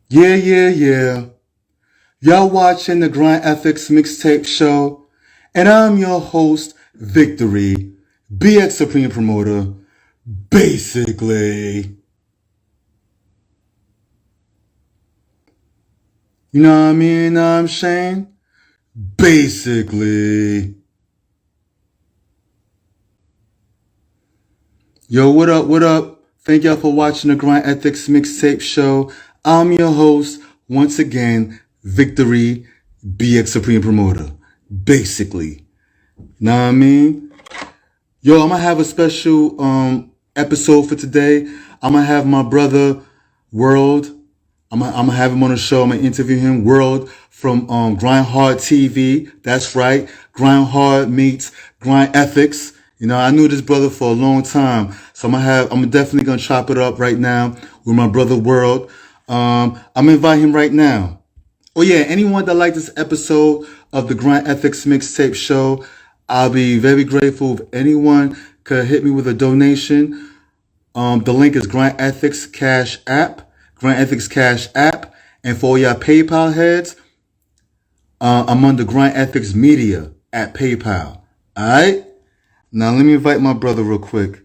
Yeah. Y'all watching the Grindethics mixtape show, and I'm your host, Victory, BX Supreme Promoter, basically. You know what I mean? I'm Shane, basically. Yo, what up, what up? Thank y'all for watching the Grindethics mixtape show. I'm your host, once again, Victory, BX Supreme Promoter, basically. Know what I mean? Yo, I'm gonna have a special episode for today. I'm gonna have my brother World. I'm gonna have him on the show. I'm gonna interview him. World from Grind Hard TV. That's right. Grind Hard meets Grind Ethics. You know, I knew this brother for a long time, so I'm definitely gonna chop it up right now with my brother World. I'm gonna invite him right now. Oh yeah, anyone that liked this episode of the Grind Ethics Mixtape Show, I'll be very grateful if anyone could hit me with a donation. The link is Grind Ethics Cash App, Grind Ethics Cash App, and for all y'all PayPal heads, I'm under Grind Ethics Media at PayPal. All right. Now let me invite my brother real quick.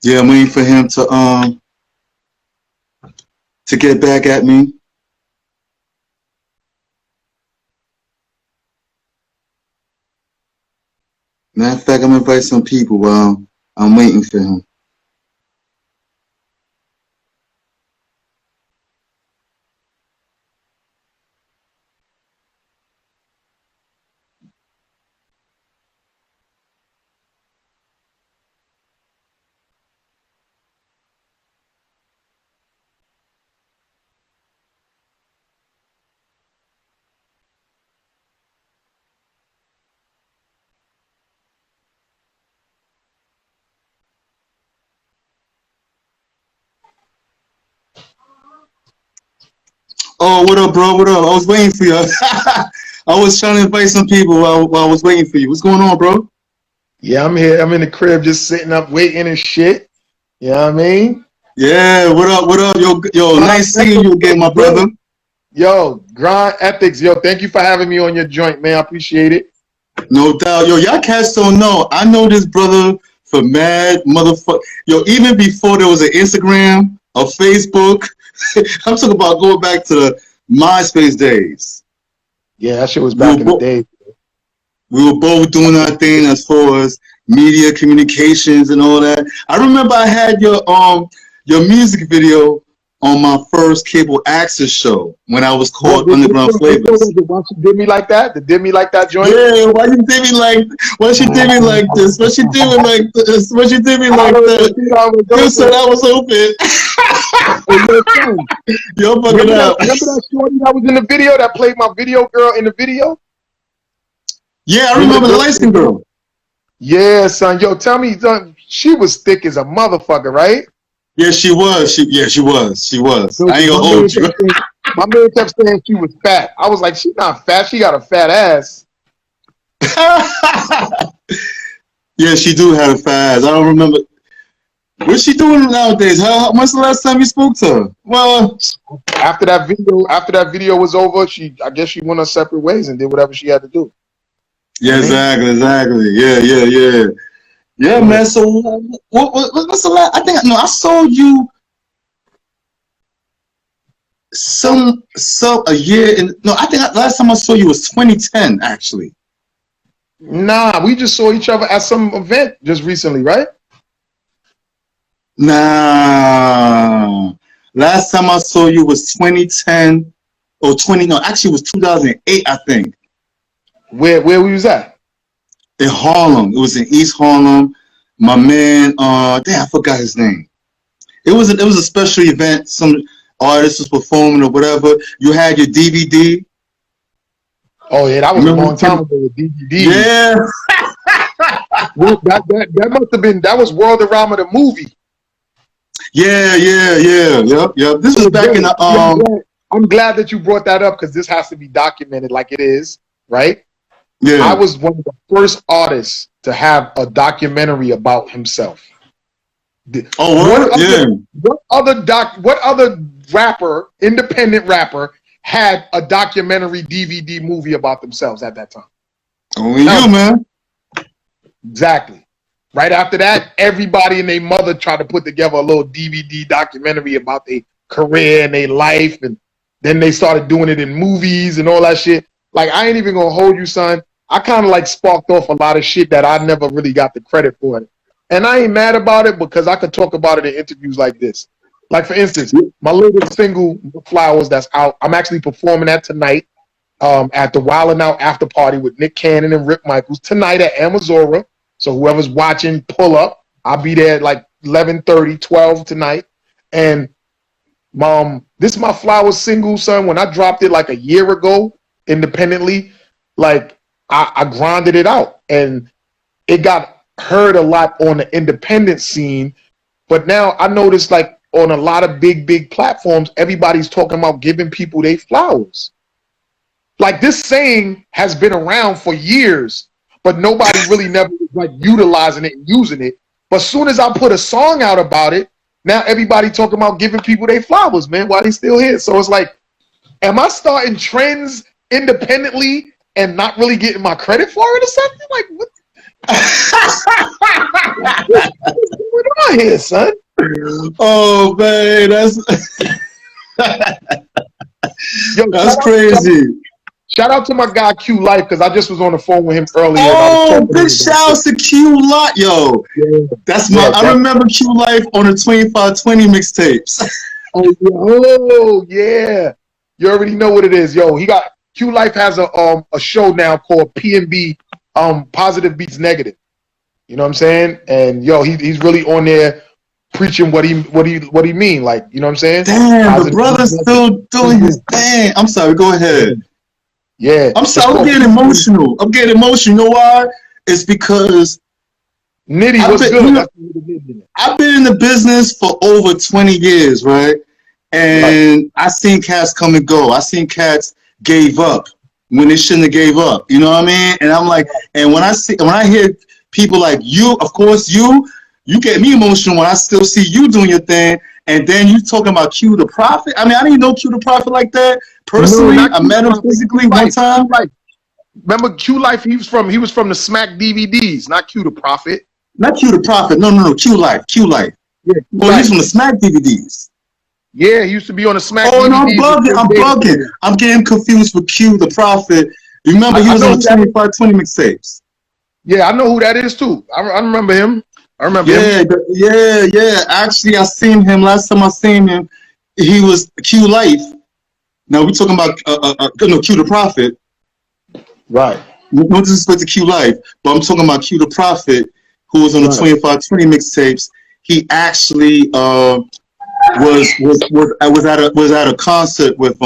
Yeah, I'm waiting for him to get back at me. Matter of fact, I'm gonna invite some people while I'm waiting for him. Oh, what up, bro? What up? I was waiting for you. I was trying to invite some people while I was waiting for you. What's going on, bro? Yeah, I'm here. I'm in the crib just sitting up waiting and shit. You know what I mean? Yeah, what up? What up? Yo, nice seeing you again, my brother. Yo, Grind Ethics. Yo, thank you for having me on your joint, man. I appreciate it. No doubt. Yo, y'all cats don't know. I know this brother for mad motherfucker. Yo, even before there was an Instagram, a Facebook. I'm talking about going back to the MySpace days. Yeah, that shit was back in the day. We were both doing our thing as far as media communications and all that. I remember I had your music video on my first cable access show when I was called Underground Flavors. Why she did me like that? The did me like that joint? Yeah, why you did me like? Why she did me like this? Why she did me like this? Why she did me like that? You said I was open. Yo, fuck it up. Remember that shorty that was in the video that played my video girl in the video? Yeah, I remember the light skin girl. Yeah, son. Yo, tell me, son, she was thick as a motherfucker, right? Yeah, she was. She was. So I ain't gonna hold you. My man kept saying she was fat. I was like, she's not fat. She got a fat ass. Yeah, she do have a fat ass. I don't remember. What's she doing nowadays? When's the last time you spoke to her? Well, after that video was over, I guess she went her separate ways and did whatever she had to do. Yeah, exactly. Yeah, man. So what's the last? I think I saw you a year in. No, I think last time I saw you was 2010 actually. Nah, we just saw each other at some event just recently, right? Nah. Last time I saw you was 2010 or 20. No, actually it was 2008. I think. Where we was at? In Harlem. It was in East Harlem. My man, damn, I forgot his name. It was a special event. Some artist was performing or whatever. You had your DVD. Oh yeah, that was a long time ago with DVD. Yeah. Well, that must have been, that was Worldarama the movie. Yeah. Yep. This was back in the I'm glad that you brought that up because this has to be documented like it is, right? Yeah. I was one of the first artists to have a documentary about himself. What other rapper, independent rapper, had a documentary DVD movie about themselves at that time? Only you, man. Exactly. Right after that, everybody and their mother tried to put together a little DVD documentary about their career and their life, and then they started doing it in movies and all that shit. Like, I ain't even gonna hold you, son. I kind of like sparked off a lot of shit that I never really got the credit for it. And I ain't mad about it because I could talk about it in interviews like this. Like, for instance, my latest single, Flowers, that's out. I'm actually performing that tonight at the Wild 'N Out after party with Nick Cannon and Rick Michaels tonight at Amazora. So whoever's watching, pull up. I'll be there at like 11:30, 12 tonight. And this is my Flowers single, son. When I dropped it like a year ago independently, like I grinded it out. And it got heard a lot on the independent scene. But now I noticed like on a lot of big platforms, everybody's talking about giving people their flowers. Like, this saying has been around for years, but nobody really never was like utilizing it and using it. But as soon as I put a song out about it, now everybody talking about giving people their flowers, man, while they still here. So it's like, am I starting trends independently and not really getting my credit for it or something? Like, what's going on here, son? Oh man, that's crazy. Shout out to my guy Q Life, because I just was on the phone with him earlier. Oh, big shouts to Q Life, yo. Yeah. I remember Q Life on the 2520 mixtapes. Oh yeah, you already know what it is, yo. Q Life has a show now called P&B, Positive Beats Negative. You know what I'm saying? And yo, he's really on there preaching what he mean, like, you know what I'm saying? Damn, the brother's still doing his thing. I'm sorry, go ahead. Yeah. I'm sorry, I'm getting emotional. You know why? It's because Nitty was good. I've been in the business for over 20 years, right? And I seen cats come and go. I seen cats gave up when they shouldn't have gave up. You know what I mean? And I'm like, and when I hear people like you, of course you get me emotional when I still see you doing your thing. And then you talking about Q the Prophet. I mean, I didn't know Q the Prophet like that. Personally, I met him physically one time. Remember Q Life? He was from the Smack DVDs, not Q the Prophet. Not Q the Prophet. No. Q Life. Yeah. Oh, he's from the Smack DVDs. Yeah, he used to be on the Smack DVDs. Oh, no, I'm bugging. I'm getting confused with Q the Prophet. You remember he was on the 2520 mixtapes. Yeah, I know who that is too. I remember him. Yeah. Actually, I seen him last time. I seen him. He was Q Life. Now we're talking about Q the Prophet. Right. No disrespect to Q Life, but I'm talking about Q the Prophet, who was on the 2520 mixtapes. He actually was at a concert with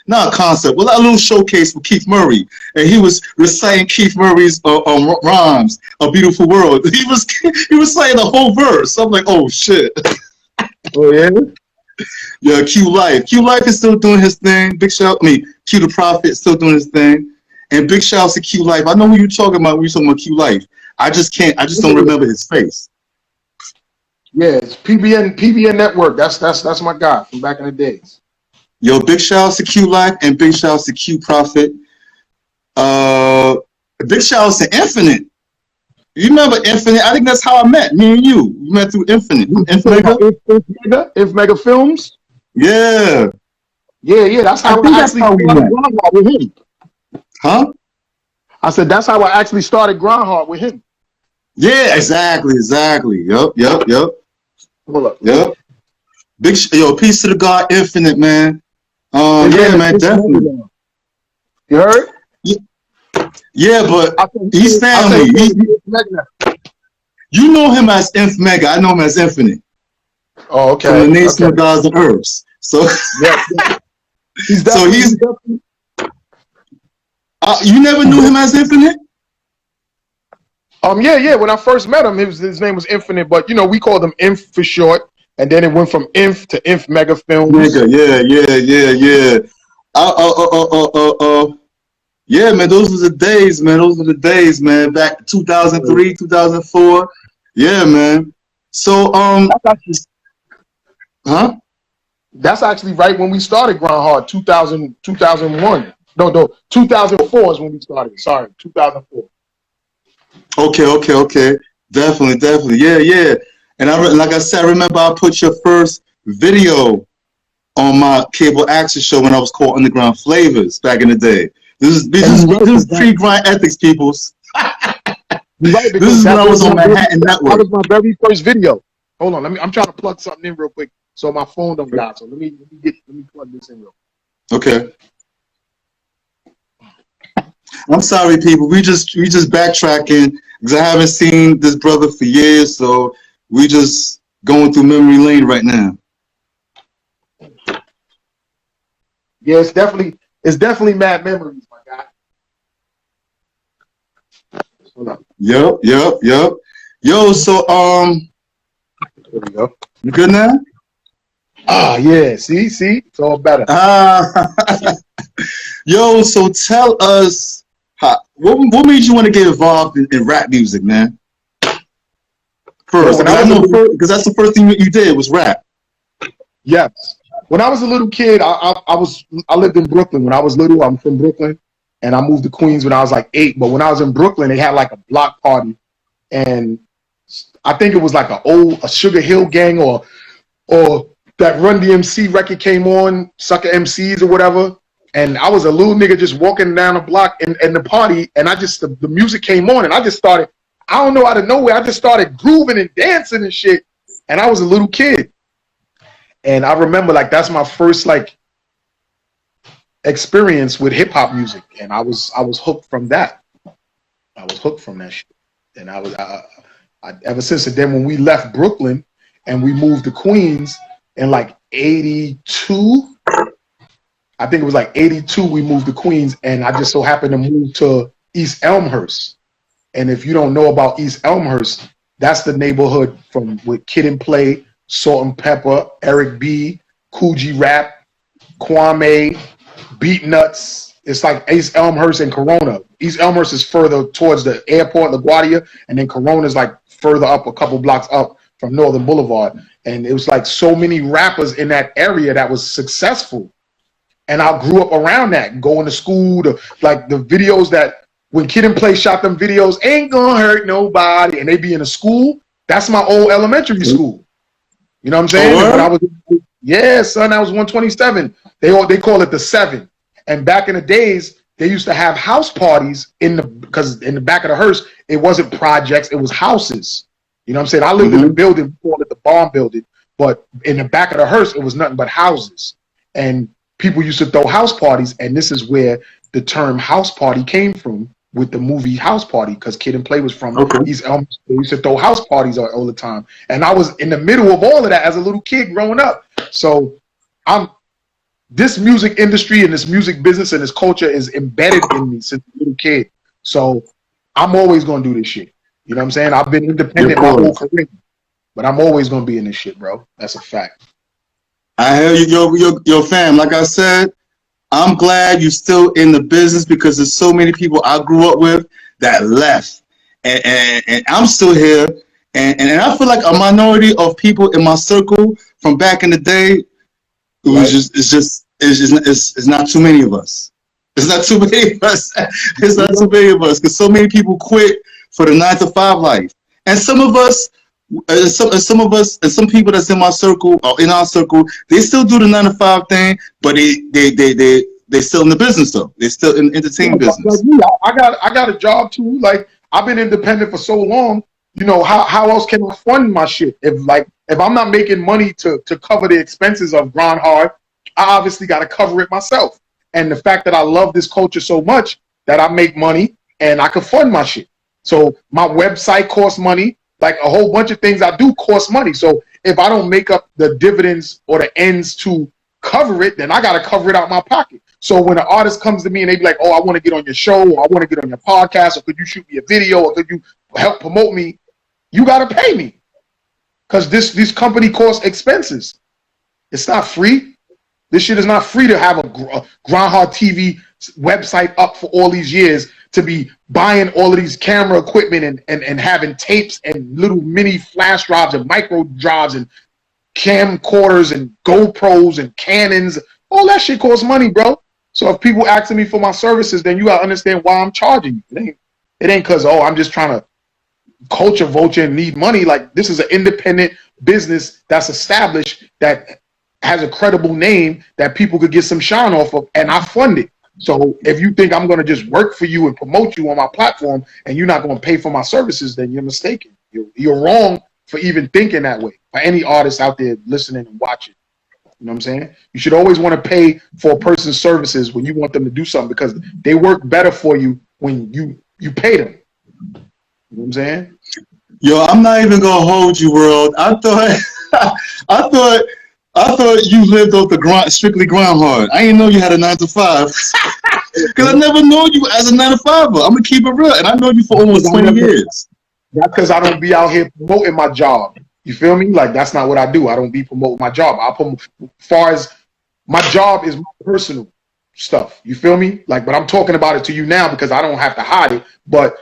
not a concert, well, a little showcase with Keith Murray, and he was reciting Keith Murray's rhymes, "A Beautiful World." He was saying the whole verse. I'm like, oh shit. Oh yeah. Yeah, Q Life is still doing his thing. Q the Prophet still doing his thing, and big shouts to Q Life. I know who you're talking about when you're talking about Q Life. I just don't remember his face. Yeah, it's PBN Network. That's my guy from back in the days. Yo, big shouts to Q Life and big shouts to Q Prophet. Big shouts to Infinite. You remember Infinite? I think that's how I met. Me and you. We met through Infinite. Inf Mega Films. Yeah. Yeah. That's how we met. With him. Huh? I said that's how I actually started Grindhard with him. Yeah, exactly. Yep. Hold up. Yep. Peace to the God Infinite, man. Yeah, man, definitely. You heard? Yeah, but he's family. You know him as Inf Mega. I know him as Infinite. Oh, okay. From the Nation of Gods and Herbs. So, he's you never knew him as Infinite? Yeah. When I first met him, his name was Infinite, but you know, we called him Inf for short, and then it went from Inf to Inf Mega Films. Nigga, yeah. Yeah, man, those were the days, man. Those were the days, man. Back 2003, 2004. Yeah, man. So, huh? That's actually right when we started Grind Hard, 2001. No, 2004 is when we started. Sorry, 2004. Okay. Definitely. Yeah. And like I said, I remember I put your first video on my cable access show when I was called Underground Flavors back in the day. This is pre-Grind Ethics, peoples. Right, this is when I was on Manhattan Network. That was my very first video. Hold on, I'm trying to plug something in real quick so my phone don't die. So let me plug this in real quick. Okay. I'm sorry, people. We just backtracking because I haven't seen this brother for years, so we just going through memory lane right now. Yeah, it's definitely mad memories, my guy. Hold up. Yep. Yo, so There we go. You good now? Ah, yeah. See, it's all better. Yo, so tell us what made you want to get involved in rap music, man? First, because that's the first thing you did was rap. Yes. When I was a little kid, I lived in Brooklyn. When I was little, I'm from Brooklyn, and I moved to Queens when I was like 8. But when I was in Brooklyn, they had like a block party, and I think it was like a Sugar Hill Gang or that Run DMC record came on, Sucker MCs or whatever. And I was a little nigga just walking down the block in the party, and the music came on, and I just started, I don't know, out of nowhere, I just started grooving and dancing and shit. And I was a little kid. And I remember like that's my first like experience with hip hop music. And I was hooked from that. I was hooked from that shit. And I ever since then, when we left Brooklyn and we moved to Queens in like 82, I think it was like 82, we moved to Queens, and I just so happened to move to East Elmhurst. And if you don't know about East Elmhurst, that's the neighborhood from with Kid and Play, Salt and Pepper, Eric B, Coogee Rap, Kwame, Beat Nuts. It's like East Elmhurst and Corona. East Elmhurst is further towards the airport, LaGuardia, and then Corona is like further up, a couple blocks up from Northern Boulevard. And it was like so many rappers in that area that was successful. And I grew up around that, going to school, like the videos that when Kid and Play shot them videos, ain't gonna hurt nobody, and they be in a school. That's my old elementary school. You know what I'm saying? Oh, when I was, yeah, son, I was 127. They call it the 7. And back in the days, they used to have house parties because in the back of the hearse, it wasn't projects, it was houses. You know what I'm saying? I lived in a building, we called it the Bomb Building, but in the back of the hearse, it was nothing but houses. And people used to throw house parties, and this is where the term house party came from with the movie House Party, because Kid and Play was from East Elmhurst. They used to throw house parties all the time. And I was in the middle of all of that as a little kid growing up. So this music industry and this music business and this culture is embedded in me since a little kid. So I'm always going to do this shit. You know what I'm saying? I've been independent my whole career, but I'm always going to be in this shit, bro. That's a fact. I hear you, your fam. Like I said, I'm glad you're still in the business because there's so many people I grew up with that left, and I'm still here, and I feel like a minority of people in my circle from back in the day. It was it's not too many of us. It's not too many of us. It's not too many of us because so many people quit for the 9-to-5 life, and some of us. Some of us and some people that's in my circle or in our circle, they still do the 9-to-5 thing, but they still in the business though. They're still in entertainment business. Like me, I got a job too. Like I've been independent for so long. You know how else can I fund my shit? If I'm not making money to cover the expenses of Grind Hard, I obviously got to cover it myself. And the fact that I love this culture so much that I make money and I can fund my shit. So my website costs money. Like a whole bunch of things I do cost money. So if I don't make up the dividends or the ends to cover it, then I got to cover it out my pocket. So when an artist comes to me and they be like, oh, I want to get on your show, or I want to get on your podcast, or could you shoot me a video, or could you help promote me, you got to pay me. Because this company costs expenses. It's not free. This shit is not free to have a Grindhard TV website up for all these years, to be buying all of these camera equipment and having tapes and little mini flash drives and micro drives and camcorders and GoPros and Canons. All that shit costs money, bro. So if people asking me for my services, then you gotta understand why I'm charging you. It ain't because, oh, I'm just trying to culture vulture and need money. Like, this is an independent business that's established, that has a credible name, that people could get some shine off of, and I fund it. So if you think I'm going to just work for you and promote you on my platform and you're not going to pay for my services, then you're mistaken. You're wrong for even thinking that way. For any artist out there listening and watching, you know what I'm saying? You should always want to pay for a person's services when you want them to do something, because they work better for you when you pay them. You know what I'm saying? Yo, I'm not even gonna hold you, World. I thought you lived off the grind, strictly grind hard. I didn't know you had a 9 to 5. Because I never known you as a 9 to 5. I'm gonna keep it real, and I know you for almost 20 years. That's because I don't be out here promoting my job. You feel me? Like, that's not what I do. I don't be promoting my job. As far as my job is my personal stuff. You feel me? Like, but I'm talking about it to you now because I don't have to hide it. But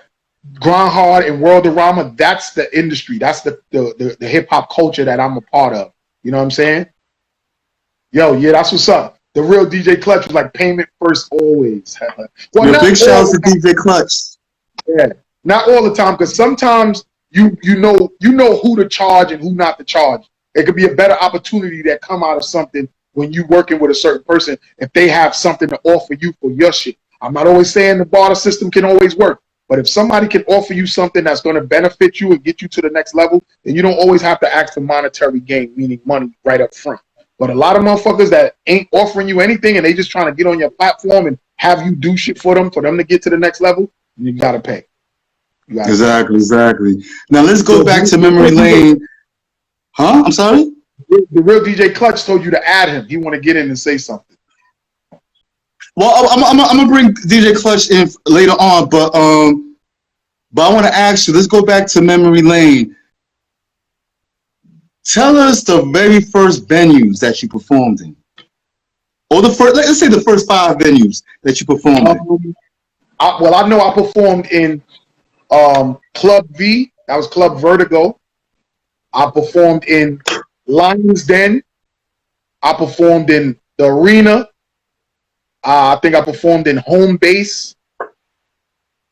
Grind Hard and Worldarama, that's the industry. That's the hip hop culture that I'm a part of. You know what I'm saying? Yo, yeah, that's what's up. The real DJ Clutch was like, payment first always. Well, big shout out to DJ Clutch. Yeah, not all the time, because sometimes you know who to charge and who not to charge. It could be a better opportunity that come out of something when you working with a certain person, if they have something to offer you for your shit. I'm not always saying the barter system can always work, but if somebody can offer you something that's going to benefit you and get you to the next level, then you don't always have to ask for monetary gain, meaning money right up front. But a lot of motherfuckers that ain't offering you anything and they just trying to get on your platform and have you do shit for them to get to the next level, you gotta pay. Exactly. Now let's go back to memory lane. Huh? I'm sorry? The real DJ Clutch told you to add him. He want to get in and say something. Well, I'm gonna bring DJ Clutch in later on, but I want to ask you. Let's go back to memory lane. Tell us the very first venues that you performed in, or the first. Let's say the first 5 venues that you performed in. I know I performed in Club V. That was Club Vertigo. I performed in Lion's Den. I performed in the Arena. I think I performed in Home Base.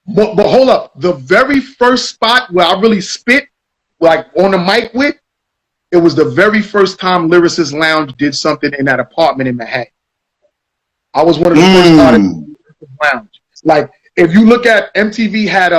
But hold up. The very first spot where I really spit, like on the mic with, it was the very first time Lyricist Lounge did something in that apartment in Manhattan. I was one of the first artists in Lyricist Lounge. Like, if you look at MTV had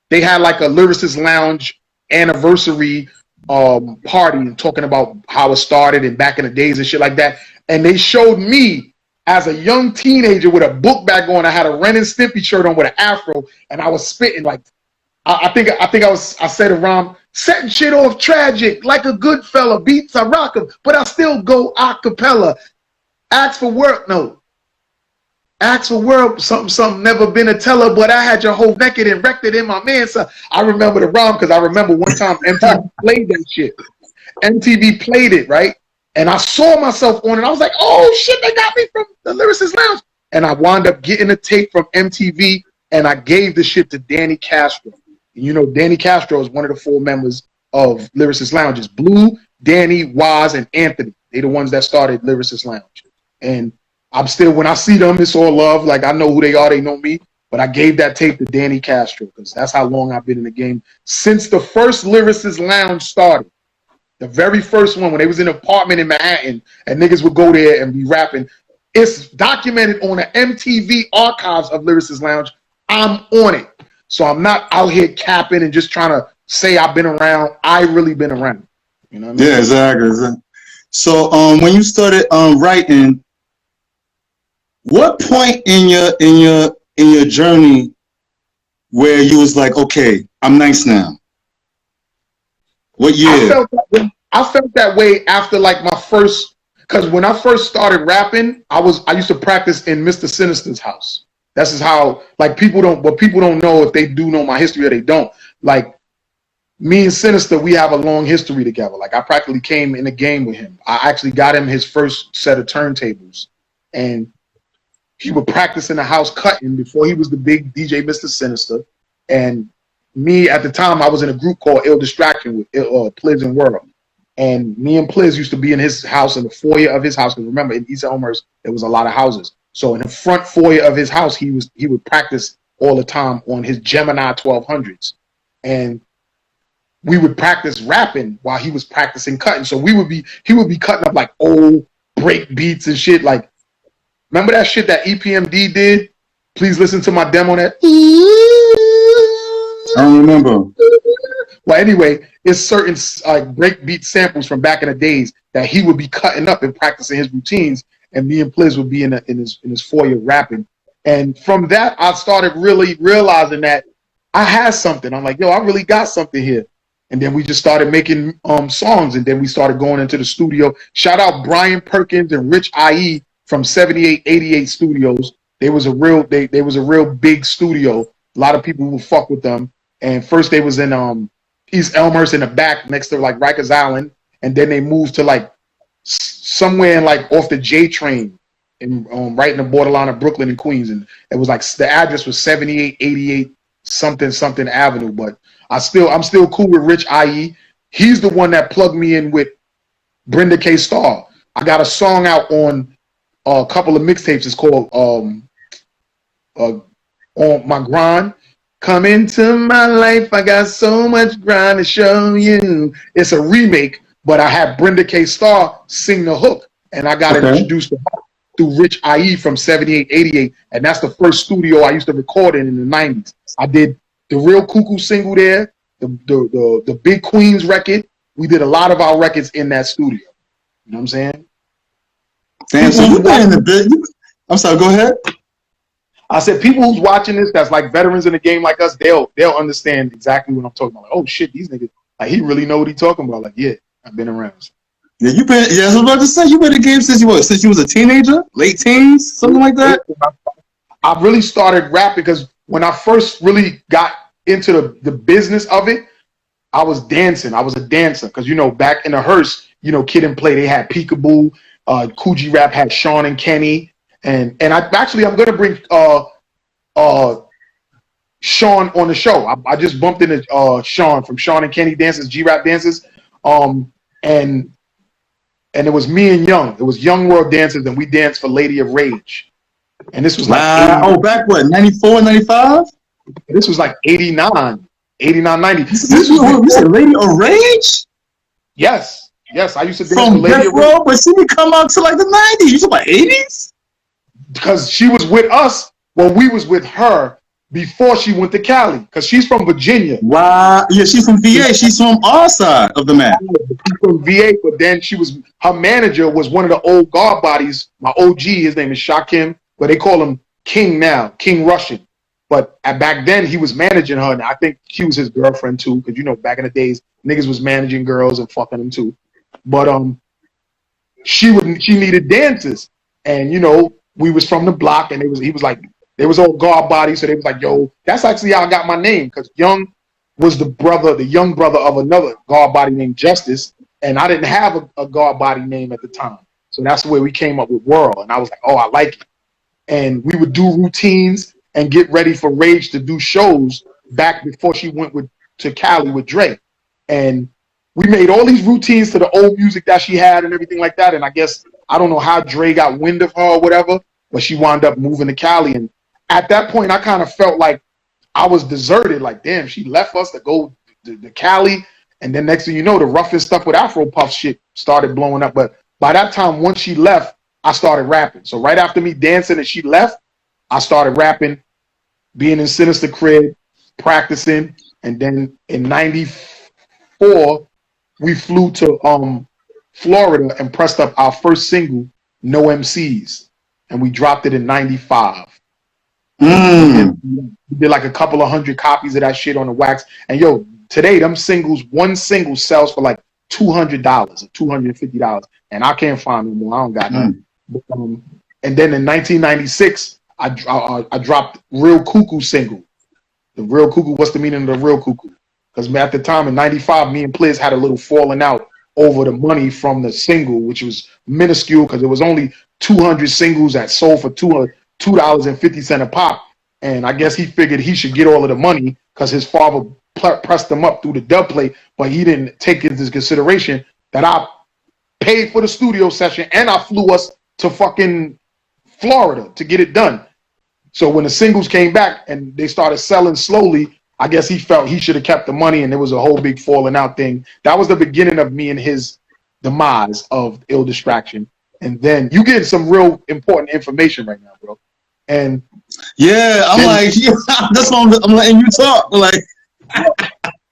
they had like a Lyricist Lounge anniversary party and talking about how it started and back in the days and shit like that. And they showed me as a young teenager with a book bag on. I had a Ren and Stimpy shirt on with an afro, and I was spitting like I said around setting shit off tragic like a good fella, beats I rock 'em, but I still go a cappella. Ask for work, no. Ask for work, something, never been a teller, but I had your whole naked and wrecked it in my man. So I remember the rhyme because I remember one time MTV played that shit. MTV played it, right? And I saw myself on it. I was like, oh shit, they got me from the Lyricist Lounge. And I wound up getting a tape from MTV, and I gave the shit to Danny Castro. And you know, Danny Castro is one of the 4 members of Lyricist Lounge. It's Blue, Danny, Waz, and Anthony. They the ones that started Lyricist Lounge. And I'm still, when I see them, it's all love. Like, I know who they are, they know me. But I gave that tape to Danny Castro because that's how long I've been in the game. Since the first Lyricist Lounge started, the very first one, when they was in an apartment in Manhattan and niggas would go there and be rapping, it's documented on the MTV archives of Lyricist Lounge. I'm on it. So I'm not out here capping and just trying to say I've been around. I really been around. You know what I mean? Yeah, exactly. So when you started writing, what point in your journey where you was like, okay, I'm nice now? What year? I felt that way after like my first, because when I first started rapping, I used to practice in Mr. Sinister's house. That's just how, like, people don't know if they do know my history or they don't. like me and Sinister, we have a long history together. Like I practically came in a game with him. I actually got him his first set of turntables, and he would practice in the house cutting before he was the big DJ, Mr. Sinister. And me at the time, I was in a group called Ill Distraction with Pliz and World. And me and Pliz used to be in his house, in the foyer of his house. Because remember, in East Elmhurst, there was a lot of houses. So in the front foyer of his house, he would practice all the time on his Gemini 1200s. And we would practice rapping while he was practicing cutting. So he would be cutting up like old break beats and shit. Like, remember that shit that EPMD did? Please listen to my demo on that. I don't remember. Well, anyway, it's certain breakbeat samples from back in the days that he would be cutting up and practicing his routines, and me and Pliz would be in his foyer rapping. And from that, I started really realizing that I had something. I'm like, yo, I really got something here. And then we just started making songs, and then we started going into the studio. Shout out Brian Perkins and Rich IE from 7888 Studios. They was a real big studio. A lot of people would fuck with them. And first they was in East Elmhurst in the back next to like Rikers Island, and then they moved to like somewhere in like off the J train, in right in the borderline of Brooklyn and Queens. And it was like the address was 7888 something Avenue. But I'm still cool with Rich IE. He's the one that plugged me in with Brenda K. Starr. I got a song out on a couple of mixtapes. It's called On My Grind. Come into my life, I got so much grind to show you. It's a remake, but I had Brenda K. Starr sing the hook, and I got introduced to her through Rich IE from 7888, and that's the first studio I used to record in the 90s. I did the Real Cuckoo single there, the Big Queens record. We did a lot of our records in that studio. You know what I'm saying? Damn, so you been in the bit. I'm sorry, go ahead. I said, people who's watching this, that's like veterans in the game like us, they'll understand exactly what I'm talking about. Like, oh shit, these niggas, like he really know what he's talking about. Like, yeah, I've been around. Yeah, I was about to say, you been in the game since you was a teenager, late teens, something like that. I really started rapping because when I first really got into the business of it, I was dancing. I was a dancer because back in the Hearst, Kid and Play, they had Peekaboo, Coogee Rap had Sean and Kenny. And I'm gonna bring Sean on the show. I just bumped into Sean from Sean and Kenny Dances, G-Rap Dances, and it was me and Young. It was Young World Dancers, and we danced for Lady of Rage. And this was like back what, 94, 95? This was like 89, 90. This was said Lady of Rage? Yes, I used to dance from for Lady of Rage. But she didn't come out to like the 90s. You talking about 80s? Because she was with us when we was with her before she went to Cali. Because she's from Virginia. Wow. Yeah, she's from VA. She's from our side of the map. She's from VA, but then her manager was one of the old guard bodies. My OG, his name is Shakim, but they call him King now, King Russian. But back then, he was managing her, and I think she was his girlfriend too. Because back in the days, niggas was managing girls and fucking them too. But she needed dancers, and we was from the block, and he was like, they was all guard bodies, so they was like, yo, that's actually how I got my name, because Young was the young brother of another guard body named Justice, and I didn't have a guard body name at the time. So that's the way we came up with World, and I was like, oh, I like it. And we would do routines and get ready for Rage to do shows back before she went to Cali with Dre. And we made all these routines to the old music that she had and everything like that, and I guess, I don't know how Dre got wind of her or whatever, but she wound up moving to Cali. And at that point, I kind of felt like I was deserted. Like, damn, she left us to go to Cali. And then next thing you know, the roughest stuff with Afro Puff shit started blowing up. But by that time, once she left, I started rapping. So right after me dancing and she left, I started rapping, being in Sinister Crib, practicing. And then in 94, we flew to Florida and pressed up our first single, No MCs, and we dropped it in 95. We did like a couple of 100 copies of that shit on the wax. And yo, today one single sells for like $200 or $250, and I can't find no more. I don't got none. And then in 1996, I dropped Real Cuckoo single. The Real Cuckoo. What's the meaning of the Real Cuckoo? because at the time in '95, me and Pliz had a little falling out over the money from the single, which was minuscule because it was only 200 singles that sold for $2.50 a pop. And I guess he figured he should get all of the money because his father pressed him up through the dub plate, but he didn't take into consideration that I paid for the studio session and I flew us to fucking Florida to get it done. So when the singles came back and they started selling slowly, I guess he felt he should have kept the money, and there was a whole big falling out thing. That was the beginning of me and his demise of Ill Distraction. And then you get some real important information right now, bro. And yeah, I'm like, yeah, that's why I'm letting you talk. Like,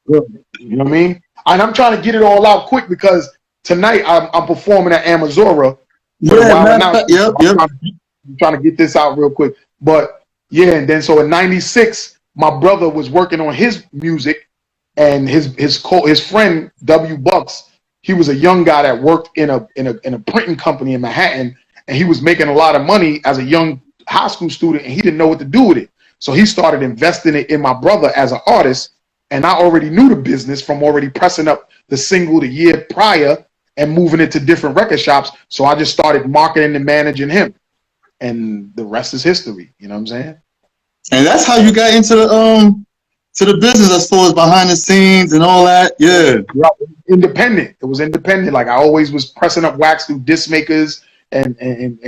you know what I mean? And I'm trying to get it all out quick because tonight I'm performing at Amazora. Yeah, yep. I'm trying to get this out real quick. But yeah, and then so in '96, my brother was working on his music, and his friend W Bucks, he was a young guy that worked in a printing company in Manhattan, and he was making a lot of money as a young high school student, and he didn't know what to do with it. So he started investing it in my brother as an artist, and I already knew the business from already pressing up the single the year prior and moving it to different record shops. So I just started marketing and managing him, and the rest is history. You know what I'm saying? And that's how you got into the business as far as behind the scenes and all that. Yeah. Independent. It was independent. Like I always was pressing up wax through disc makers and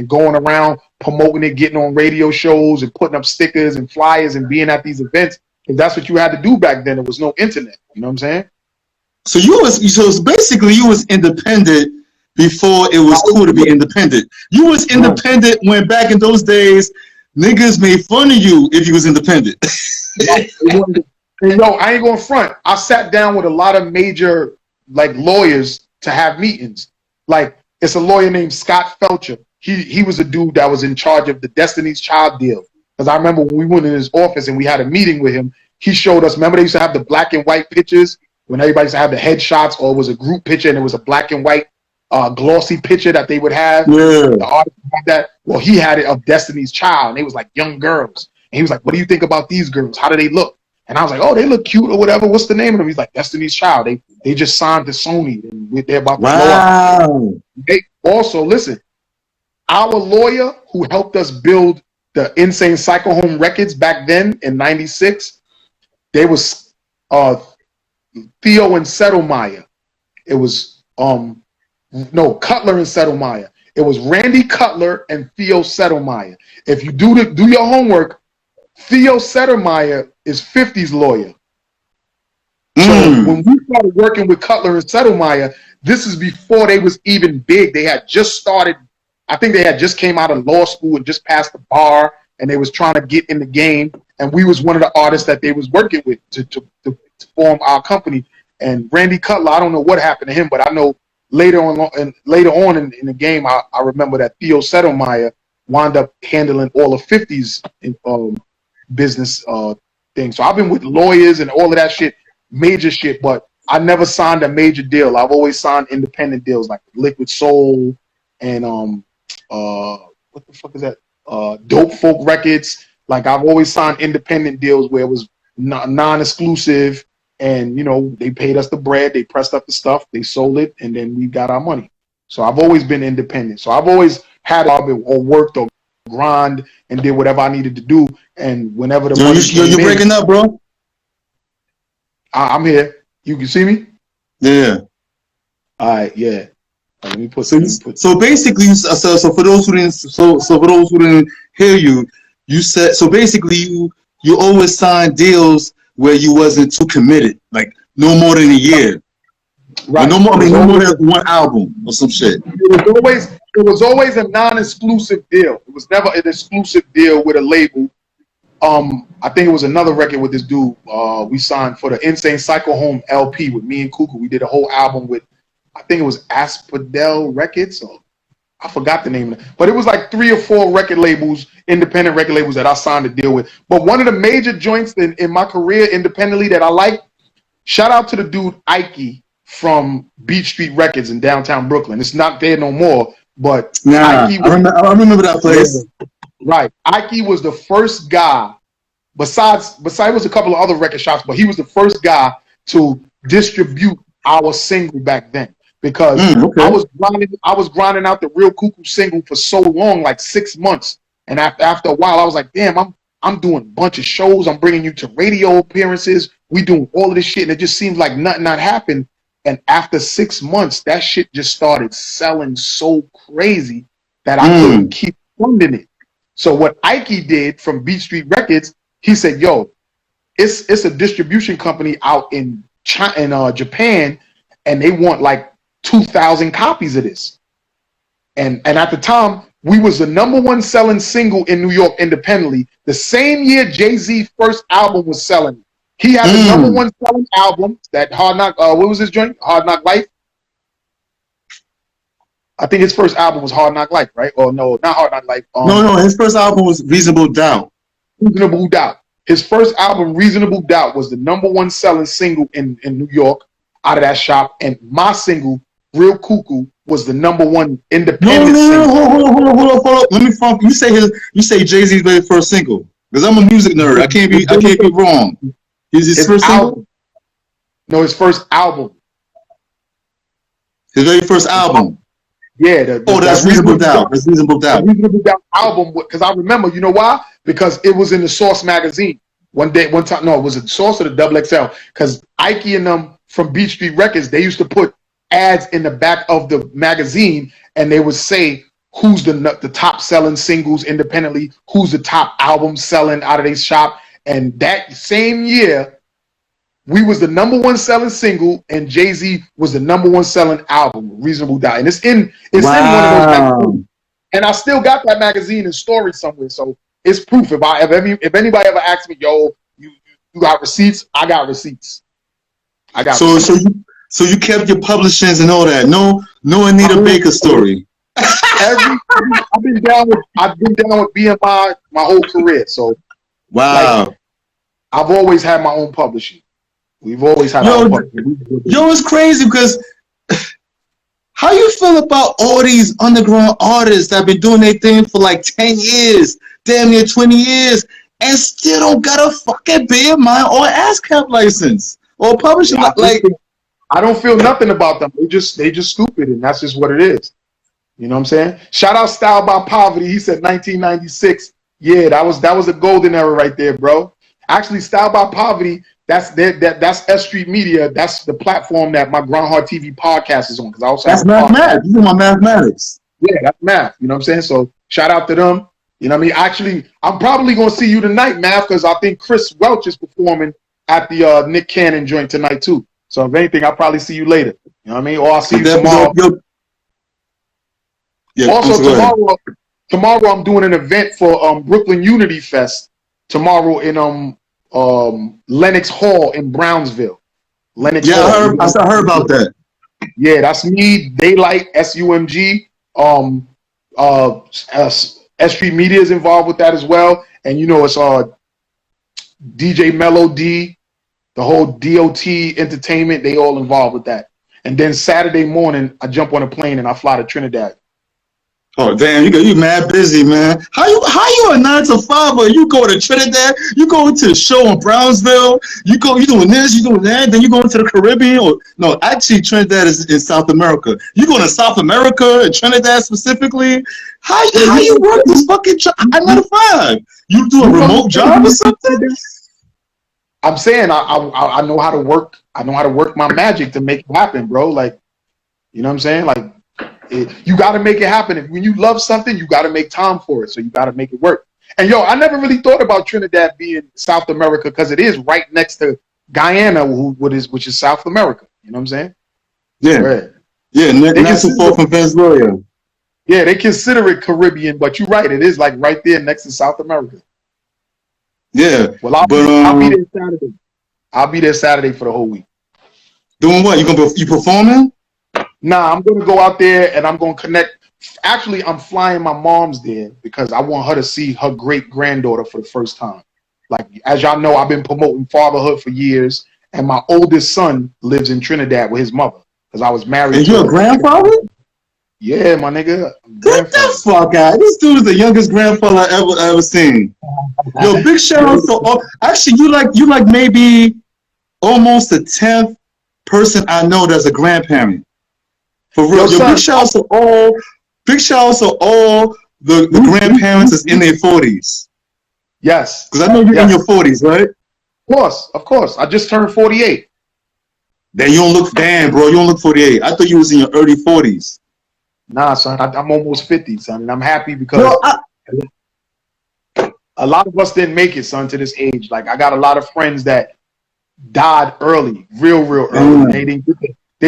going around promoting it, getting on radio shows and putting up stickers and flyers and being at these events. Because that's what you had to do back then. There was no internet. You know what I'm saying? So basically you was independent before it was cool to be independent. You was independent when back in those days niggas made fun of you if you was independent. No, I ain't going front. I sat down with a lot of major like lawyers to have meetings. Like it's a lawyer named Scott Felcher. He was a dude that was in charge of the Destiny's Child deal. Because I remember when we went in his office and we had a meeting with him, he showed us, remember they used to have the black and white pictures when everybody used to have the headshots, or it was a group picture and it was a black and white glossy picture that they would have. Yeah. The artist had that. Well, he had it of Destiny's Child, and they was like young girls. And he was like, what do you think about these girls? How do they look? And I was like, oh, they look cute or whatever. What's the name of them? He's like, Destiny's Child. They just signed to Sony, and they're about to blow up. They also, listen, our lawyer who helped us build the Insane Psycho Home Records back then in '96, they was Theo and Settlemyer. It was Cutler and Settlemyer. It was Randy Cutler and Theo Settlemyer. If you do your homework, Theo Settlemyer is 50's lawyer. So when we started working with Cutler and Settlemyer, this is before they was even big. They had just started. I think they had just came out of law school and just passed the bar, and they was trying to get in the game. And we was one of the artists that they was working with to form our company. And Randy Cutler, I don't know what happened to him, but I know later on in the game, I remember that Theo Settlemyer wound up handling all of 50's business things. So I've been with lawyers and all of that shit, major shit, but I never signed a major deal. I've always signed independent deals like Liquid Soul and what the fuck is that? Dope Folk Records. Like I've always signed independent deals where it was non-exclusive, and you know they paid us the bread, they pressed up the stuff, they sold it, and then we got our money. So I've always been independent. So I've always had a job or worked or grind and did whatever I needed to do. And whenever the money you're breaking up, bro. I'm here. You can see me? Yeah. All right. Yeah. Let me put. So basically, so for those who didn't hear you, you said so basically you always signed deals where you wasn't too committed, like no more than a year, right? Or no more than one album or some shit. It was always a non-exclusive deal. It was never an exclusive deal with a label. I think it was another record with this dude. We signed for the Insane Psycho Home LP with me and Cuckoo. We did a whole album with, I think it was Asphodel Records, or I forgot the name of it. But it was like 3 or 4 record labels, independent record labels that I signed a deal with. But one of the major joints in my career independently that I like, shout out to the dude Ike from Beach Street Records in downtown Brooklyn. It's not there no more, but Ike I remember that place. Right. Ike was the first guy, besides it was a couple of other record shops, but he was the first guy to distribute our single back then because Okay. I was grinding out the Real Cuckoo single for so long, like 6 months, and after a while, I was like, damn, I'm doing a bunch of shows. I'm bringing you to radio appearances. We doing all of this shit, and it just seems like nothing not happened. And after 6 months, that shit just started selling so crazy that I couldn't keep funding it. So what Ike did from Beat Street Records, he said, yo, it's a distribution company out in China, Japan, and they want like 2,000 copies of this. And at the time, we was the #1 selling single in New York independently. The same year Jay-Z's first album was selling. He had the #1 selling album, that Hard Knock, what was his joint? Hard Knock Life? I think his first album was Hard Knock Life, right? Or no, not Hard Knock Life. No, his first album was Reasonable Doubt. Reasonable Doubt. His first album, Reasonable Doubt, was the #1 selling single in New York out of that shop. And my single, Real Cuckoo, was the #1 independent single. Hold up. Let me find. You say Jay-Z's very first single. Because I'm a music nerd. I can't be wrong. His first single? No, his first album. His very first album. Yeah. That's Reasonable Doubt. That's Reasonable Doubt. Reasonable Doubt album, because I remember, you know why? Because it was in the Source magazine. One time, no, it was the Source or the Double XL. Because Ike and them from Beat Street Records, they used to put ads in the back of the magazine, and they would say who's the top selling singles independently, who's the top album selling out of their shop. And that same year, we was the #1 selling single, and Jay-Z was the #1 selling album, Reasonable Doubt. And it's in one of those magazines. And I still got that magazine in storage somewhere, so it's proof. If anybody ever asks me, yo, you got receipts? I got receipts. So you kept your publishings and all that. No Anita Baker story. I've been down with BMI my whole career. So wow. Like, I've always had my own publishing. We've always had our own publishing. Yo, it's crazy because how you feel about all these underground artists that have been doing their thing for like 10 years, damn near 20 years, and still don't got a fucking BMI or ASCAP license or publishing? I don't feel nothing about them. They just stupid, and that's just what it is. You know what I'm saying? Shout out Style by Poverty. He said 1996. Yeah, that was a golden era right there, bro. Actually, Style by Poverty, that's S Street Media. That's the platform that my Groundhog TV podcast is on. Because I also that's mathematics. You know my mathematics. Yeah, that's math. You know what I'm saying? So shout out to them. You know what I mean? Actually, I'm probably gonna see you tonight, Math, because I think Chris Welch is performing at the Nick Cannon joint tonight too. So if anything, I'll probably see you later. You know what I mean? Or I'll see you tomorrow. Yeah, also, tomorrow I'm doing an event for Brooklyn Unity Fest tomorrow in Lenox Hall in Brownsville. Hall. I heard about that. Yeah, that's me, Daylight, SUMG. S Street Media is involved with that as well. And you know, it's DJ Melody, the whole DOT Entertainment, they all involved with that. And then Saturday morning, I jump on a plane and I fly to Trinidad. Oh damn, you mad busy, man. How you a 9 to 5? You go to Trinidad, you go to the show in Brownsville, you doing this, you doing that, then you going to the Caribbean, or no, actually Trinidad is in South America. You going to South America and Trinidad specifically? How you work this fucking 9 to 5? You do a remote job or something? I'm saying I know how to work. I know how to work my magic to make it happen, bro. Like, you know what I'm saying? Like, you got to make it happen. When you love something, you got to make time for it. So you got to make it work. And yo, I never really thought about Trinidad being South America because it is right next to Guyana, which is South America. You know what I'm saying? Yeah. Right. Yeah, not so far from Venezuela. Yeah, they consider it Caribbean, but you're right. It is like right there next to South America. Yeah. Well, I'll be there Saturday. I'll be there Saturday for the whole week. Doing what? You performing? Nah, I'm going to go out there and I'm going to connect. Actually, I'm flying my mom's there because I want her to see her great-granddaughter for the first time. Like, as y'all know, I've been promoting fatherhood for years, and my oldest son lives in Trinidad with his mother because I was married. And you're a grandfather? Yeah, my nigga. Get the fuck out. This dude is the youngest grandfather I ever seen. Yo, big shout out to actually, you like maybe almost the 10th person I know that's a grandparent. For real. Yo, Big shout out to all the grandparents that's in their 40s. Yes. Because I know you're in your 40s, right? Of course. I just turned 48. Then you don't look, damn, bro, you don't look 48. I thought you was in your early 40s. Nah, son, I'm almost 50, son, and I'm happy because a lot of us didn't make it, son, to this age. Like, I got a lot of friends that died early, real early. They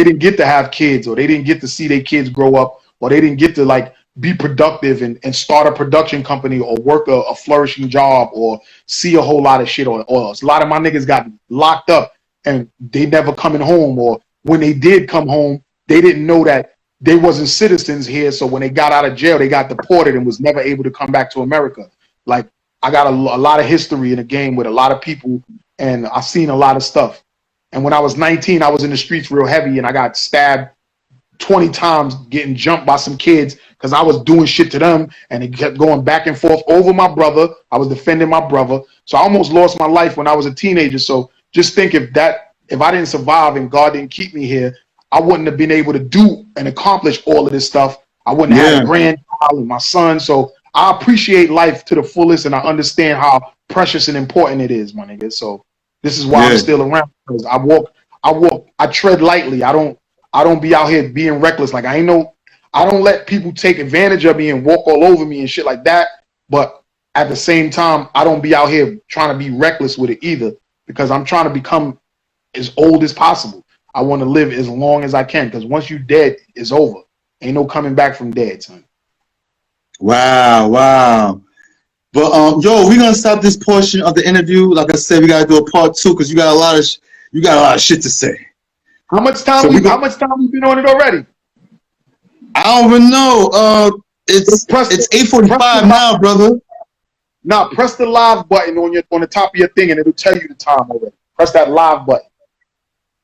didn't get to have kids, or they didn't get to see their kids grow up, or they didn't get to like be productive and start a production company or work a flourishing job or see a whole lot of shit. Or a lot of my niggas got locked up and they never coming home, or when they did come home, they didn't know that they wasn't citizens here. So when they got out of jail, they got deported and was never able to come back to America. Like, I got a lot of history in the game with a lot of people, and I've seen a lot of stuff. And when I was 19, I was in the streets real heavy, and I got stabbed 20 times getting jumped by some kids because I was doing shit to them, and it kept going back and forth over my brother. I was defending my brother. So I almost lost my life when I was a teenager. So just think, if I didn't survive and God didn't keep me here, I wouldn't have been able to do and accomplish all of this stuff. I wouldn't have had a grandchild and my son. So I appreciate life to the fullest, and I understand how precious and important it is, my nigga. So this is why I'm still around, because I tread lightly. I don't be out here being reckless. Like, I don't let people take advantage of me and walk all over me and shit like that. But at the same time, I don't be out here trying to be reckless with it either, because I'm trying to become as old as possible. I want to live as long as I can, because once you dead, it's over. Ain't no coming back from dead, son. Wow. But yo, we're gonna stop this portion of the interview. Like I said, we gotta do a part 2 because you got a lot of shit to say. How much time we been on it already? I don't even know. It's 8:45 now, brother. Now press the live button on the top of your thing, and it'll tell you the time already. Press that live button.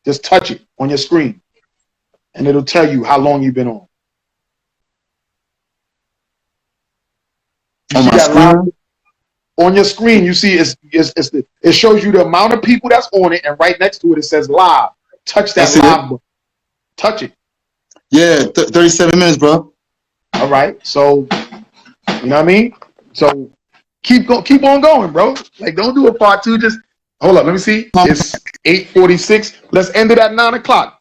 Just touch it on your screen, and it'll tell you how long you've been on. On my screen? On your screen, you see it shows you the amount of people that's on it, and right next to it, it says live. Touch that live button. Touch it. Yeah, 37 minutes, bro. All right, so you know what I mean. So keep on going, bro. Like, don't do a part 2. Just hold up. Let me see. It's 8:46. Let's end it at 9 o'clock.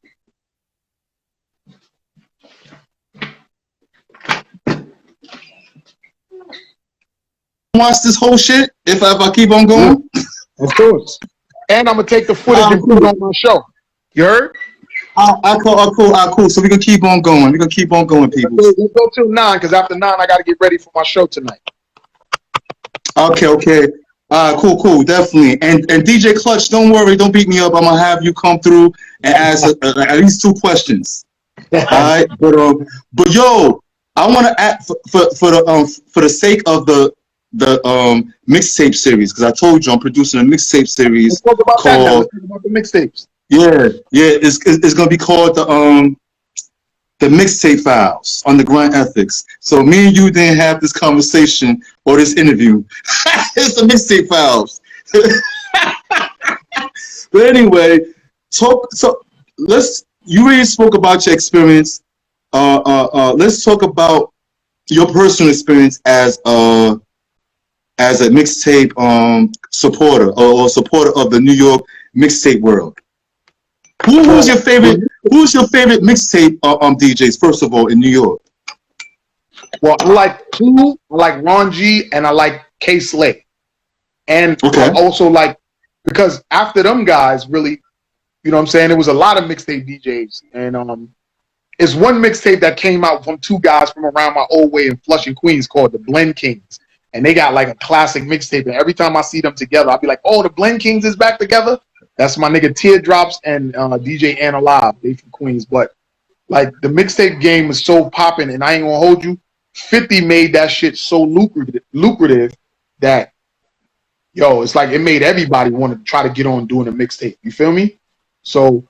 Watch this whole shit if I keep on going? Of course. And I'm gonna take the footage and put it on my show. You heard? Cool. So we can keep on going. We're gonna keep on going, people. Let's go till 9, because after 9 I gotta get ready for my show tonight. Okay. Cool, definitely. And DJ Clutch, don't worry, don't beat me up. I'm gonna have you come through and ask at least 2 questions. All right, but yo, I want to add for the sake of the mixtape series, because I told you I'm producing a mixtape series called. Let's talk about the mixtapes. Yeah, it's gonna be called the Mixtape Files on the Grindethics. So me and you didn't have this conversation or this interview. It's the Mixtape Files. But anyway, you already spoke about your experience. Let's talk about your personal experience as a mixtape supporter or supporter of the New York mixtape world. Who's your favorite mixtape DJs, first of all, in New York? Well, I like two. I like Ron G and I like K Slay. And I also like, because after them guys, really, you know what I'm saying, there was a lot of mixtape DJs. And it's one mixtape that came out from 2 guys from around my old way in Flushing, Queens, called the Blend Kings. And they got like a classic mixtape. And every time I see them together, I'll be like, oh, the Blend Kings is back together. That's my nigga Teardrops and DJ Anna Live. They from Queens. But like, the mixtape game is so popping, and I ain't gonna hold you. 50 made that shit so lucrative that, yo, it's like it made everybody want to try to get on doing a mixtape. You feel me? So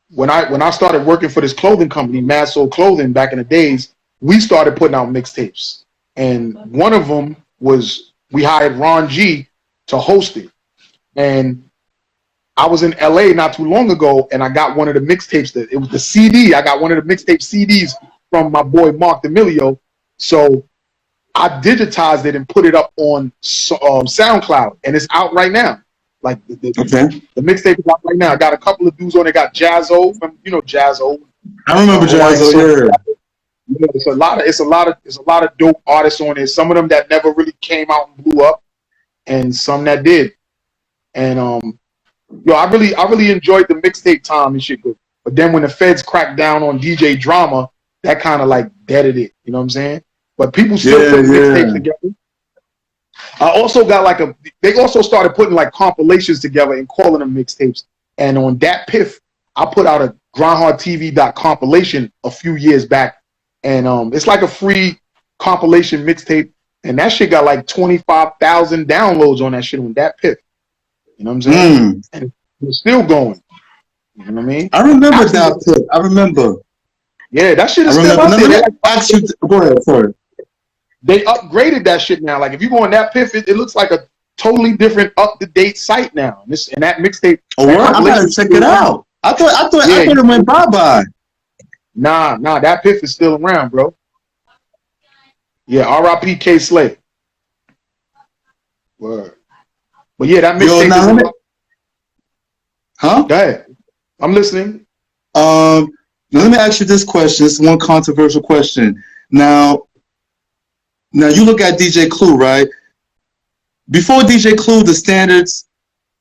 when I started working for this clothing company, Mad Soul Clothing, back in the days, we started putting out mixtapes. And one of them was, we hired Ron G to host it. And I was in LA not too long ago, and I got one of the mixtapes. It was the CD. I got one of the mixtape CDs from my boy Mark D'Amelio. So I digitized it and put it up on SoundCloud, and it's out right now. Like the mixtape is out right now. I got a couple of dudes on it. Got Jazzo, you know Jazzo. I remember Jazzo. Yeah, it's a lot of dope artists on it. Some of them that never really came out and blew up, and some that did. And I really enjoyed the mixtape time and shit. But then when the feds cracked down on DJ Drama, that kind of like deaded it. You know what I'm saying? But people still put mixtapes together. I also got they also started putting like compilations together and calling them mixtapes. And on that Piff, I put out a GrindhardTV compilation a few years back. And it's like a free compilation mixtape. And that shit got like 25,000 downloads on that shit on that Piff. You know what I'm saying? And it's still going. You know what I mean? I remember that Piff. I remember. Yeah, that shit is still out there. Go ahead, sorry. They upgraded that shit now. Like if you go on that Piff, it looks like a totally different, up-to-date site now. And that mixtape. Oh, well, I gotta check it out. I thought it went bye-bye. Nah, that Piff is still around, bro. Yeah, R.I.P. K Slay. Word. But yeah, that mixtape is Huh? Go ahead. I'm listening. Now let me ask you this question. It's one controversial question. Now you look at DJ Clue, right? Before DJ Clue, the standards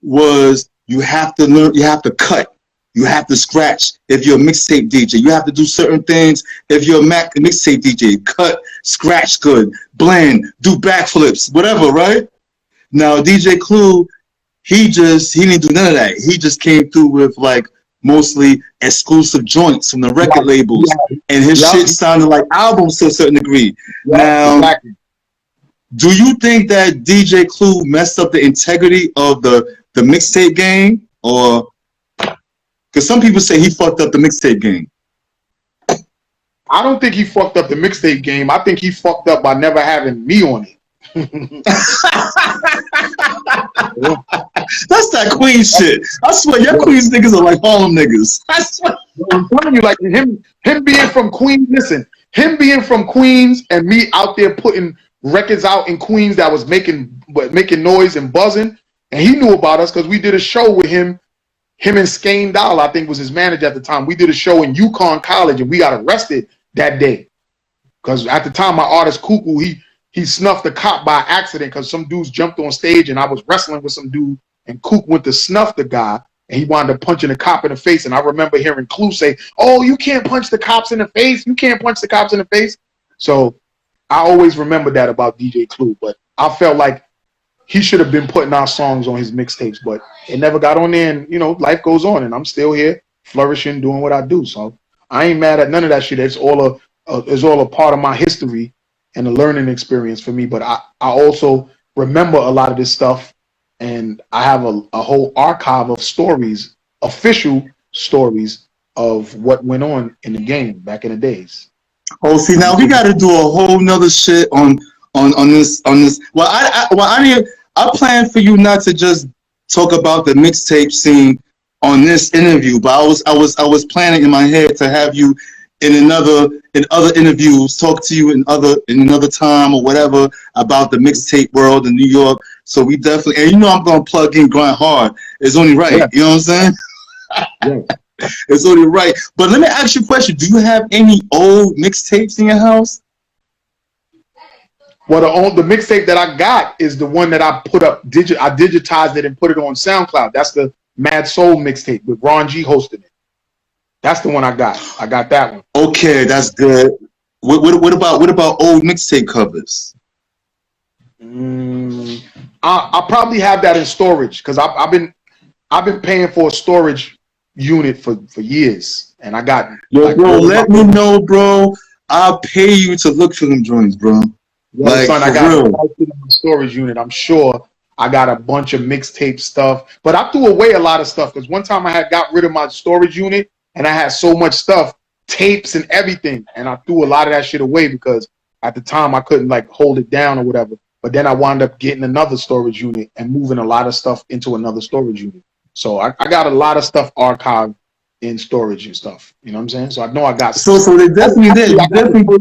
was you have to learn, you have to cut, you have to scratch. If you're a mixtape DJ, you have to do certain things. If you're a mixtape DJ, cut, scratch good, blend, do backflips, whatever, right? Now DJ Clue, he didn't do none of that. He just came through with like mostly exclusive joints from the record labels, and his shit sounded like albums to a certain degree. Do you think that DJ Clue messed up the integrity of the mixtape game, or because some people say he fucked up the mixtape game? I don't think he fucked up the mixtape game. I think he fucked up by never having me on it. That's that Queens shit. I swear, your Queens niggas are like Harlem niggas. I swear. I'm telling you, like him being from Queens. Listen, him being from Queens and me out there putting records out in Queens that was making noise and buzzing, and he knew about us because we did a show with him. Him and Skane Dollar, I think, was his manager at the time. We did a show in Yukon College, and we got arrested that day because at the time my artist Cuckoo, he snuffed a cop by accident because some dudes jumped on stage and I was wrestling with some dude, and Cook went to snuff the guy and he wound up punching the cop in the face. And I remember hearing Clue say, "Oh, you can't punch the cops in the face. You can't punch the cops in the face." So I always remember that about DJ Clue, but I felt like he should have been putting our songs on his mixtapes, but it never got on there. And, you know, life goes on and I'm still here flourishing, doing what I do. So I ain't mad at none of that shit. It's all a part of my history and a learning experience for me. But I also remember a lot of this stuff, and I have a whole archive of stories, official stories of what went on in the game back in the days. Oh, see, now we got to do a whole nother shit on this. Well, I planned for you not to just talk about the mixtape scene on this interview, but I was planning in my head to have you in other interviews, talk to you in another time or whatever about the mixtape world in New York. So we definitely, and you know, I'm gonna plug in Grind Hard. It's only right. Yeah. You know what I'm saying? Yeah. It's only right. But let me ask you a question. Do you have any old mixtapes in your house? Well, the mixtape that I got is the one that I put up. I digitized it and put it on SoundCloud. That's the Mad Soul mixtape with Ron G hosting it. That's the one I got. I got that one. Okay, that's good. What about old mixtape covers? I probably have that in storage because I've been paying for a storage unit for years, and I got. Yo, like, bro, let me know, bro. I'll pay you to look for them joints, bro. Yeah, like, son, I got a storage unit. I'm sure I got a bunch of mixtape stuff, but I threw away a lot of stuff because one time I had got rid of my storage unit and I had so much stuff, tapes and everything, and I threw a lot of that shit away because at the time I couldn't like hold it down or whatever. But then I wound up getting another storage unit and moving a lot of stuff into another storage unit. So I got a lot of stuff archived in storage and stuff. You know what I'm saying? So I know I got. So they definitely did. You definitely.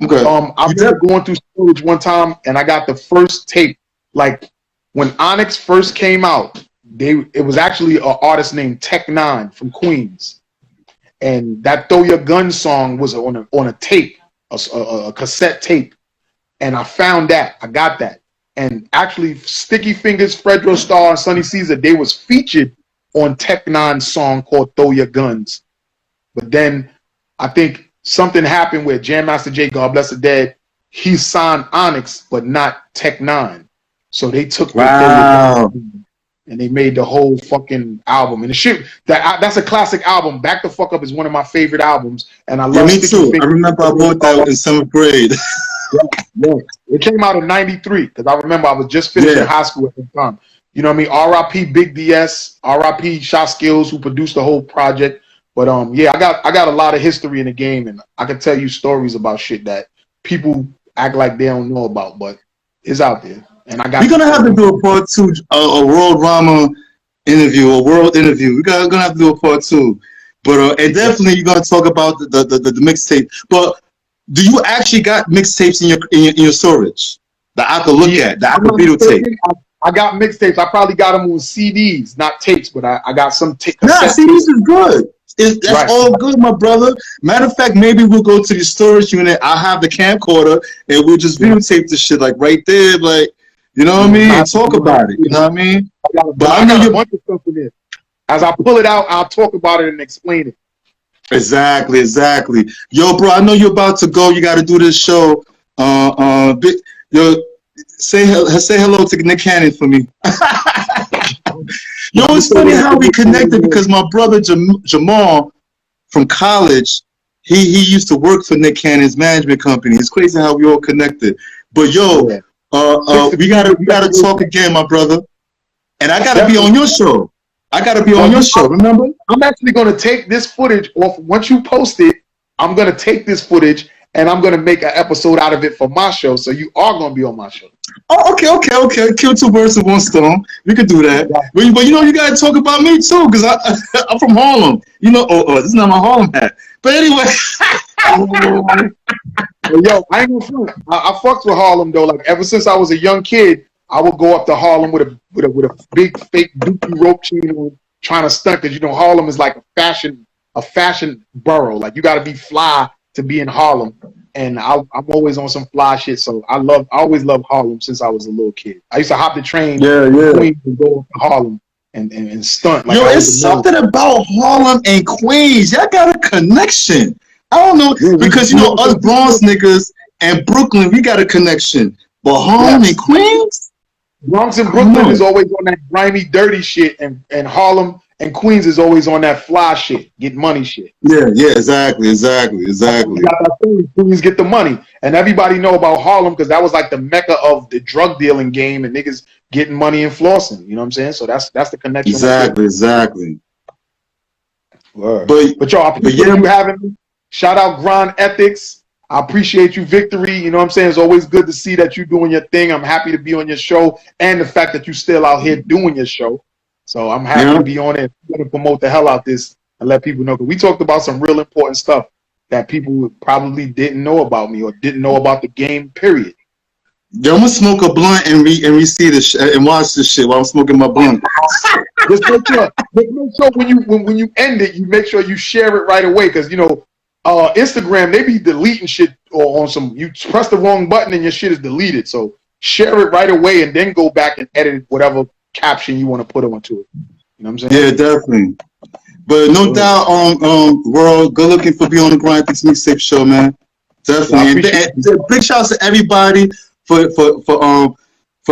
Okay. I remember going through storage one time, and I got the first tape. Like when Onyx first came out, it was actually an artist named Tech Nine from Queens, and that "Throw Your Gun" song was on a tape, a cassette tape, and I found that. I got that, and actually, Sticky Fingers, Fredro Starr, and Sonny Caesar, they was featured on Tech Nine's song called "Throw Your Guns," but then I think something happened where Jam Master Jay, God bless the dead, he signed Onyx, but not Tech Nine. So they took the and they made the whole fucking album. And the shit that's a classic album. Back the Fuck Up is one of my favorite albums, and I love. Me too. I remember I bought that in 7th grade. Yeah. It came out in '93 because I remember I was just finishing high school at the time. You know what I mean? R.I.P. Big DS, R.I.P. Shot Skills, who produced the whole project. But yeah, I got a lot of history in the game, and I can tell you stories about shit that people act like they don't know about, but it's out there. And I got. We're gonna have to do a part 2, a Worldarma interview, a world interview. We're gonna have to do a part 2. But and definitely you're gonna talk about the mixtape. But do you actually got mixtapes in your storage that I could look at? That I could videotape? I got mixtapes. I probably got them on CDs, not tapes, but I got some tapes. Nah, CDs is good. That's all good, my brother. Matter of fact, maybe we'll go to the storage unit. I'll have the camcorder and we'll just videotape the shit like right there, like, you know what I mean? And talk about it. You know what I mean? But I got a bunch of stuff in there. As I pull it out, I'll talk about it and explain it. Exactly. Yo, bro, I know you're about to go. You got to do this show. Yo, say hello to Nick Cannon for me. Yo, it's funny how we connected because my brother Jamal from college, he used to work for Nick Cannon's management company. It's crazy how we all connected. But yo, we gotta talk again, my brother. And I gotta be on your show. Remember? I'm actually gonna take this footage off. Once you post it, I'm gonna take this footage and I'm gonna make an episode out of it for my show. So you are gonna be on my show. Oh, okay. Kill 2 birds with 1 stone. We could do that. But you know, you gotta talk about me too, because I'm from Harlem. You know, this is not my Harlem hat. But anyway. Yo, I ain't gonna front. I fucked with Harlem though. Like ever since I was a young kid, I would go up to Harlem with a big fake dookie rope chain on, trying to stunt, because you know Harlem is like a fashion borough. Like you got to be fly to be in Harlem, and I'm always on some fly shit. So I always loved Harlem since I was a little kid. I used to hop the train from Queens and go up to Harlem and stunt. Like, yo, it's something about Harlem and Queens. Y'all got a connection. I don't know, because you know us Bronx niggas and Brooklyn, we got a connection. But Harlem and Queens? Bronx and Brooklyn is always on that grimy, dirty shit, and Harlem and Queens is always on that fly shit, get money shit. Yeah, exactly. Queens get the money, and everybody know about Harlem because that was like the mecca of the drug dealing game and niggas getting money and flossing. You know what I'm saying? So that's the connection. Exactly. Word. But y'all, I appreciate you having me. Shout out Grindethics. I appreciate you, Victory. You know what I'm saying? It's always good to see that you're doing your thing. I'm happy to be on your show, and the fact that you're still out here doing your show. So I'm happy to be on it. I'm going to promote the hell out this and let people know. Because we talked about some real important stuff that people probably didn't know about me or didn't know about the game, period. Yo, I'm going to smoke a blunt and see this and watch this shit while I'm smoking my blunt. Just make sure when you end it, you make sure you share it right away. Because, you know, Instagram, they be deleting shit or on some, you press the wrong button and your shit is deleted. So share it right away and then go back and edit whatever caption you want to put onto it. You know what I'm saying? Yeah, definitely. But no doubt, World, good looking for being on the Grindethics Mixtape Show, man. Definitely. And big shouts to everybody for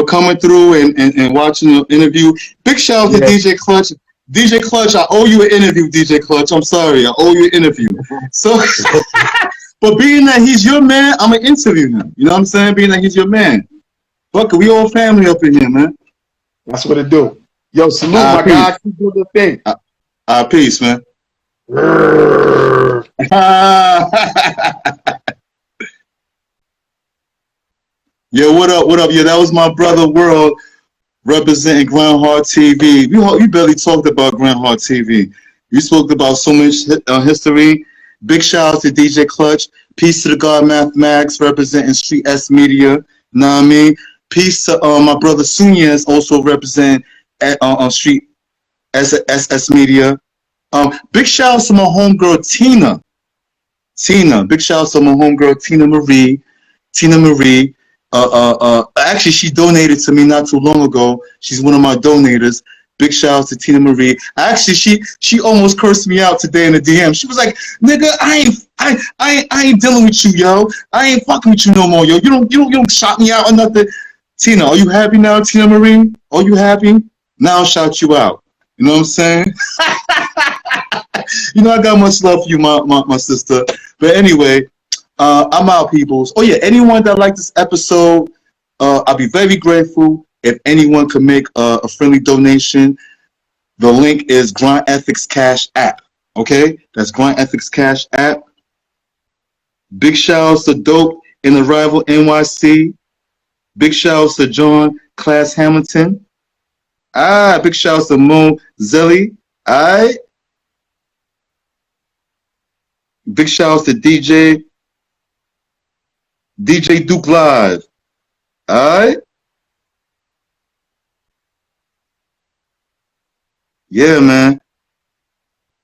coming through and watching the interview. Big shout out to DJ Clutch. DJ Clutch, I owe you an interview, DJ Clutch. I'm sorry, I owe you an interview. So, but being that he's your man, I'm gonna interview him. You know what I'm saying? Being that he's your man. Fuck it, we all family up in here, man. That's what it do. Yo, salute my guy. Keep doing the thing. Peace, man. Yo, what up? Yeah, that was my brother World. representing Grand Hard TV. We barely talked about Grand Hard TV. We spoke about so much history. Big shout out to DJ Clutch. Peace to the God Mathematics representing Street S Media. Know what I mean? Peace to my brother Sunyas, also represent Street S Media. Big shout out to my homegirl Tina. Big shout out to my homegirl Tina Marie. Actually, she donated to me not too long ago. She's one of my donators. Big shout out to Tina Marie. Actually, she almost cursed me out today in the DM. She was like, "Nigga, I ain't dealing with you, yo. I ain't fucking with you no more, yo. You don't shout me out or nothing." Tina, are you happy now, Tina Marie? Are you happy? Now I'll shout you out. You know what I'm saying? You know I got much love for you, my sister. But anyway, I'm out, peoples. Oh yeah, anyone that liked this episode, I'll be very grateful if anyone could make a friendly donation. The link is Grindethics Cash App. Okay, that's Grindethics Cash App. Big shouts to Dope in Arrival NYC. Big shouts to John Class Hamilton. Big shouts to Mo Zelly. Big shouts to DJ Duke Live. Alright? Yeah, man.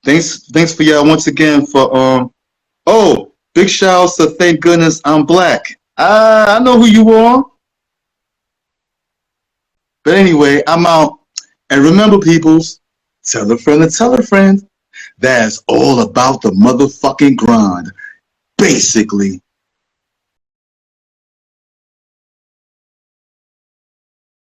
Thanks for y'all once again for big shouts to Thank Goodness I'm Black. I know who you are. But anyway, I'm out. And remember, peoples, tell a friend to tell a friend. That's all about the motherfucking grind. Basically.